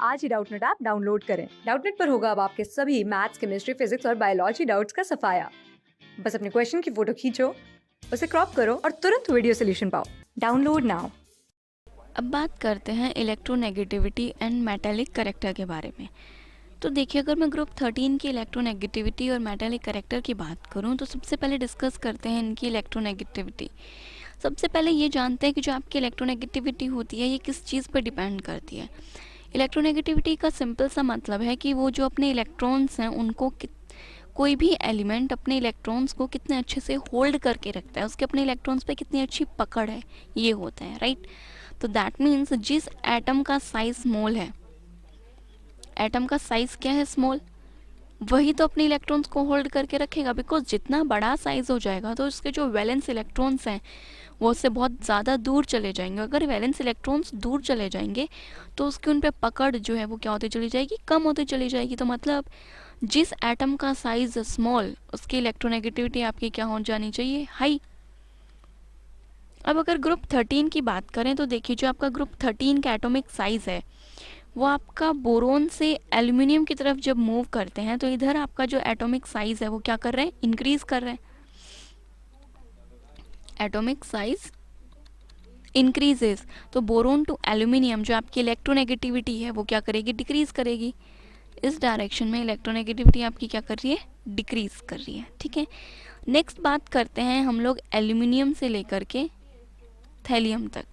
आज ही Doubtnut app download करें। Doubtnut पर होगा अब आपके सभी मैथ्स, केमिस्ट्री, फिजिक्स और बायोलॉजी डाउट्स का सफाया। बस अपने क्वेश्चन की फोटो खींचो, उसे क्रॉप करो और तुरंत वीडियो सोल्यूशन पाओ। Download now. अब बात करते हैं इलेक्ट्रोनेगेटिविटी एंड मेटालिक करेक्टर के बारे में। तो देखिए, अगर मैं ग्रुप 13 की इलेक्ट्रोनेगेटिविटी और मेटालिक करेक्टर की बात करूं तो सबसे पहले डिस्कस करते हैं इनकी इलेक्ट्रोनेगेटिविटी। सबसे पहले ये जानते हैं कि जो आपकी इलेक्ट्रोनेगेटिविटी होती है ये किस चीज़ पर डिपेंड करती है। इलेक्ट्रोनेगेटिविटी का सिंपल सा मतलब है कि वो जो अपने इलेक्ट्रॉन्स हैं उनको कोई भी एलिमेंट अपने इलेक्ट्रॉन्स को कितने अच्छे से होल्ड करके रखता है, उसके अपने इलेक्ट्रॉन्स पे कितनी अच्छी पकड़ है, ये होता है, राइट। तो दैट मीन्स जिस एटम का साइज स्मॉल है, एटम का साइज क्या है, स्मॉल, वही तो अपने इलेक्ट्रॉन्स को होल्ड करके रखेगा। बिकॉज जितना बड़ा साइज हो जाएगा तो उसके जो वैलेंस इलेक्ट्रॉन्स हैं वो उससे बहुत ज़्यादा दूर चले जाएंगे। अगर वैलेंस इलेक्ट्रॉन्स दूर चले जाएंगे तो उसकी उन पर पकड़ जो है वो क्या होती चली जाएगी, कम होती चली जाएगी। तो मतलब जिस एटम का साइज स्मॉल उसकी इलेक्ट्रोनेगेटिविटी आपकी क्या हो जानी चाहिए, हाई। अब अगर ग्रुप 13 की बात करें तो देखिए, जो आपका ग्रुप 13 का एटॉमिक साइज है वो आपका बोरोन से एल्यूमिनियम की तरफ जब मूव करते हैं तो इधर आपका जो एटॉमिक साइज है वो क्या कर रहे हैं, इंक्रीज कर रहे हैं। एटॉमिक साइज इंक्रीजेस, तो बोरोन टू एल्यूमिनियम जो आपकी इलेक्ट्रोनेगेटिविटी है वो क्या करेगी, डिक्रीज करेगी। इस डायरेक्शन में इलेक्ट्रोनेगेटिविटी आपकी क्या कर रही है, डिक्रीज कर रही है, ठीक है। नेक्स्ट बात करते हैं हम लोग एल्यूमिनियम से लेकर के थैलियम तक।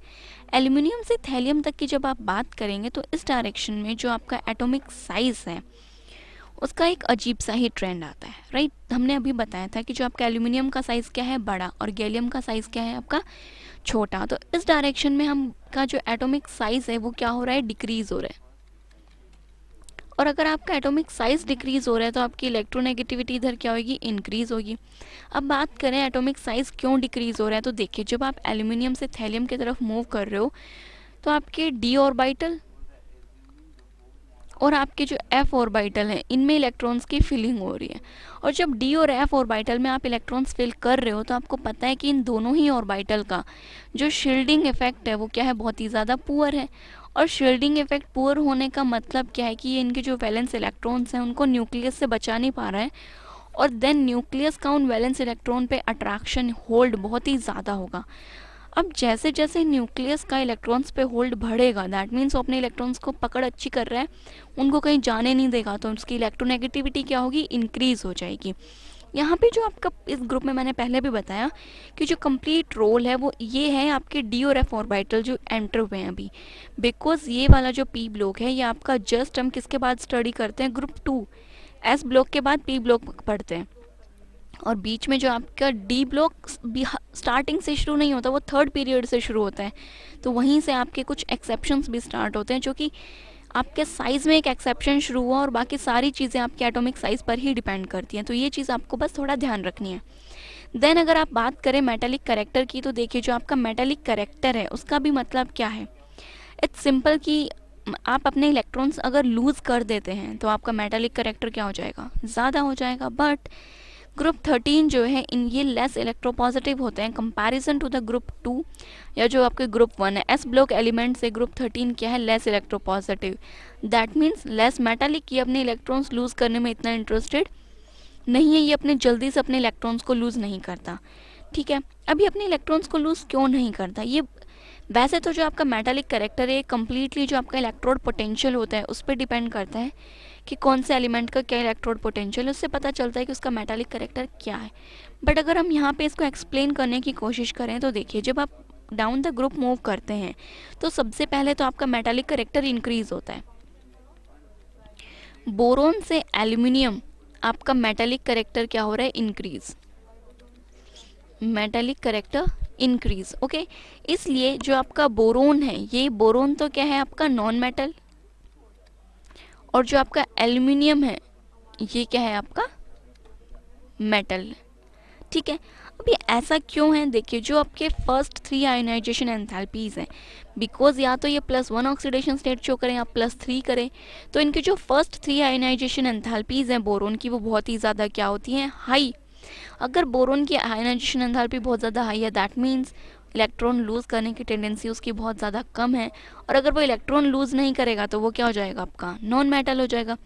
एल्यूमिनियम से थैलियम तक की जब आप बात करेंगे तो इस डायरेक्शन में जो आपका एटॉमिक साइज है उसका एक अजीब सा ही ट्रेंड आता है, राइट। हमने अभी बताया था कि जो आपका एल्यूमिनियम का साइज़ क्या है, बड़ा, और गैलियम का साइज़ क्या है, आपका छोटा। तो इस डायरेक्शन में हम का जो एटॉमिक साइज़ है वो क्या हो रहा है, डिक्रीज़ हो रहा है। और अगर आपका एटॉमिक साइज़ डिक्रीज़ हो रहा है तो आपकी इलेक्ट्रोनेगेटिविटी इधर क्या होगी, इंक्रीज़ होगी। अब बात करें एटॉमिक साइज़ क्यों डिक्रीज़ हो रहा है, तो देखिए, जब आप एल्यूमिनियम से थैलियम की तरफ मूव कर रहे हो तो आपके डी ऑर्बिटल और आपके जो एफ ऑर्बिटल हैं इनमें इलेक्ट्रॉन्स की फिलिंग हो रही है। और जब डी और एफ ऑर्बिटल में आप इलेक्ट्रॉन्स फिल कर रहे हो तो आपको पता है कि इन दोनों ही ऑर्बिटल का जो शील्डिंग इफेक्ट है वो क्या है, बहुत ही ज़्यादा पुअर है। और शील्डिंग इफेक्ट पुअर होने का मतलब क्या है कि ये इनके जो वैलेंस इलेक्ट्रॉन्स हैं उनको न्यूक्लियस से बचा नहीं पा रहा है। और देन न्यूक्लियस का उन वैलेंस इलेक्ट्रॉन पे अट्रैक्शन होल्ड बहुत ही ज़्यादा होगा। अब जैसे जैसे न्यूक्लियस का इलेक्ट्रॉन्स पे होल्ड बढ़ेगा, दैट मीन्स वो अपने इलेक्ट्रॉन्स को पकड़ अच्छी कर रहा है, उनको कहीं जाने नहीं देगा, तो उसकी इलेक्ट्रोनेगेटिविटी क्या होगी, इंक्रीज हो जाएगी। यहाँ पे जो आपका इस ग्रुप में मैंने पहले भी बताया कि जो कंप्लीट रोल है वो ये है आपके डी और एफ ऑर्बिटल जो एंटर हुए हैं अभी। बिकॉज ये वाला जो पी ब्लॉक है ये आपका जस्ट हम किसके बाद स्टडी करते हैं, ग्रुप 2, एस ब्लॉक के बाद पी ब्लॉक पढ़ते हैं। और बीच में जो आपका डी ब्लॉक स्टार्टिंग से शुरू नहीं होता, वो थर्ड पीरियड से शुरू होता है। तो वहीं से आपके कुछ एक्सेप्शंस भी स्टार्ट होते हैं, जो कि आपके साइज़ में एक एक्सेप्शन शुरू हुआ और बाकी सारी चीज़ें आपके एटॉमिक साइज़ पर ही डिपेंड करती हैं। तो ये चीज़ आपको बस थोड़ा ध्यान रखनी है। देन अगर आप बात करें मेटालिक करेक्टर की तो देखिए, जो आपका मेटालिक करेक्टर है उसका भी मतलब क्या है, इट्स सिंपल कि आप अपने इलेक्ट्रॉन्स अगर लूज़ कर देते हैं तो आपका मेटालिक करेक्टर क्या हो जाएगा, ज़्यादा हो जाएगा। बट ग्रुप 13 जो है इन ये लेस इलेक्ट्रोपॉजिटिव होते हैं कंपैरिजन टू द ग्रुप 2 या जो आपके ग्रुप 1 है। एस ब्लॉक एलिमेंट से ग्रुप 13 क्या है, less electropositive. That means less metallic. ये अपने इलेक्ट्रॉन्स लूज़ करने में इतना इंटरेस्टेड नहीं है, ये अपने जल्दी से अपने इलेक्ट्रॉन्स को लूज़ नहीं करता, ठीक है। अभी अपने इलेक्ट्रॉन्स को लूज़ क्यों नहीं करता, ये वैसे तो जो आपका मेटालिक करेक्टर है कम्प्लीटली जो आपका इलेक्ट्रोड पोटेंशियल होता है उस पर डिपेंड करता है कि कौन से एलिमेंट का क्या इलेक्ट्रोड पोटेंशियल है, उससे पता चलता है कि उसका मेटालिक करेक्टर क्या है। बट अगर हम यहाँ पे इसको एक्सप्लेन करने की कोशिश करें तो देखिए, जब आप डाउन द ग्रुप मूव करते हैं तो सबसे पहले तो आपका मेटालिक करेक्टर इंक्रीज होता है। बोरोन से एल्यूमिनियम आपका मेटालिक करेक्टर क्या हो रहा है, increase, metallic character increase, okay. इसलिए जो आपका बोरोन है, ये बोरोन तो क्या है आपका नॉन मेटल, और जो आपका एल्यूमिनियम है ये क्या है आपका मेटल, ठीक है। अभी ऐसा क्यों है, देखिए, जो आपके फर्स्ट 3 आयोनाइजेशन एंथैल्पीज हैं, बिकॉज या तो ये +1 ऑक्सीडेशन स्टेट शो करें या +3 करें, तो इनके जो फर्स्ट 3 आयोनाइजेशन एंथैल्पीज हैं बोरोन की वो बहुत ही ज़्यादा क्या होती हैं, हाई। अगर बोरोन की आयोनाइजेशन एंथैल्पी बहुत ज़्यादा हाई है दैट मीन्स इलेक्ट्रॉन लूज़ करने की टेंडेंसी उसकी बहुत ज़्यादा कम है, और अगर वो इलेक्ट्रॉन लूज़ नहीं करेगा तो वो क्या हो जाएगा, आपका नॉन मेटल हो जाएगा।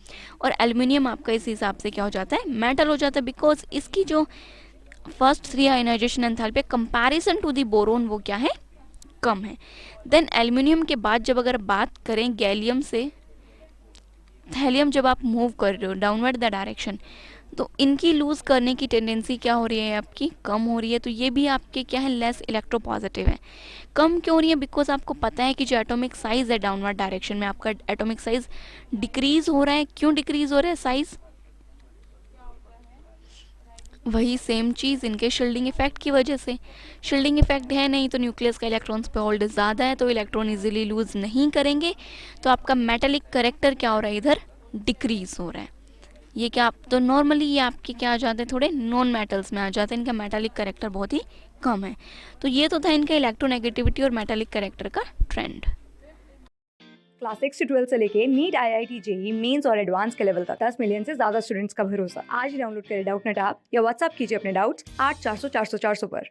और एल्युमिनियम आपका इस हिसाब से क्या हो जाता है, मेटल हो जाता है, बिकॉज इसकी जो first 3 ionisation enthalpy comparison to the boron वो क्या है, कम है। देन एल्युमिनियम के बाद जब अगर बात करें गैलियम से थैलियम, जब आप मूव कर रहे हो डाउनवर्ड द डायरेक्शन, तो इनकी लूज़ करने की टेंडेंसी क्या हो रही है, आपकी कम हो रही है। तो ये भी आपके क्या है, लेस इलेक्ट्रोपॉजिटिव है। कम क्यों हो रही है, बिकॉज आपको पता है कि जो एटॉमिक साइज है डाउनवर्ड डायरेक्शन में आपका एटॉमिक साइज डिक्रीज हो रहा है। क्यों डिक्रीज हो रहा है साइज, वही सेम चीज़ इनके शील्डिंग इफेक्ट की वजह से। शील्डिंग इफेक्ट है नहीं तो न्यूक्लियस का इलेक्ट्रॉन्स पे होल्ड ज़्यादा है, तो इलेक्ट्रॉन इजीली लूज नहीं करेंगे, तो आपका मेटेलिक करेक्टर क्या हो रहा है, इधर डिक्रीज हो रहा है। ये क्या, आप तो नॉर्मली ये आपके क्या आ जाते हैं, थोड़े नॉन मेटल्स में आ जाते हैं, इनका मेटालिक करेक्टर बहुत ही कम है। तो ये तो था इनका इलेक्ट्रोनेगेटिविटी और मेटालिक करेक्टर का ट्रेंड। क्लास 6 से 12 से लेके नीट, IIT, जेई मेंस और एडवांस के लेवल तक 10 मिलियन से ज्यादा स्टूडेंट्स का भरोसा। आज ही डाउनलोड करें डाउटनेट ऐप या व्हाट्सएप कीजिए अपने डाउट्स 8400 400 400 पर।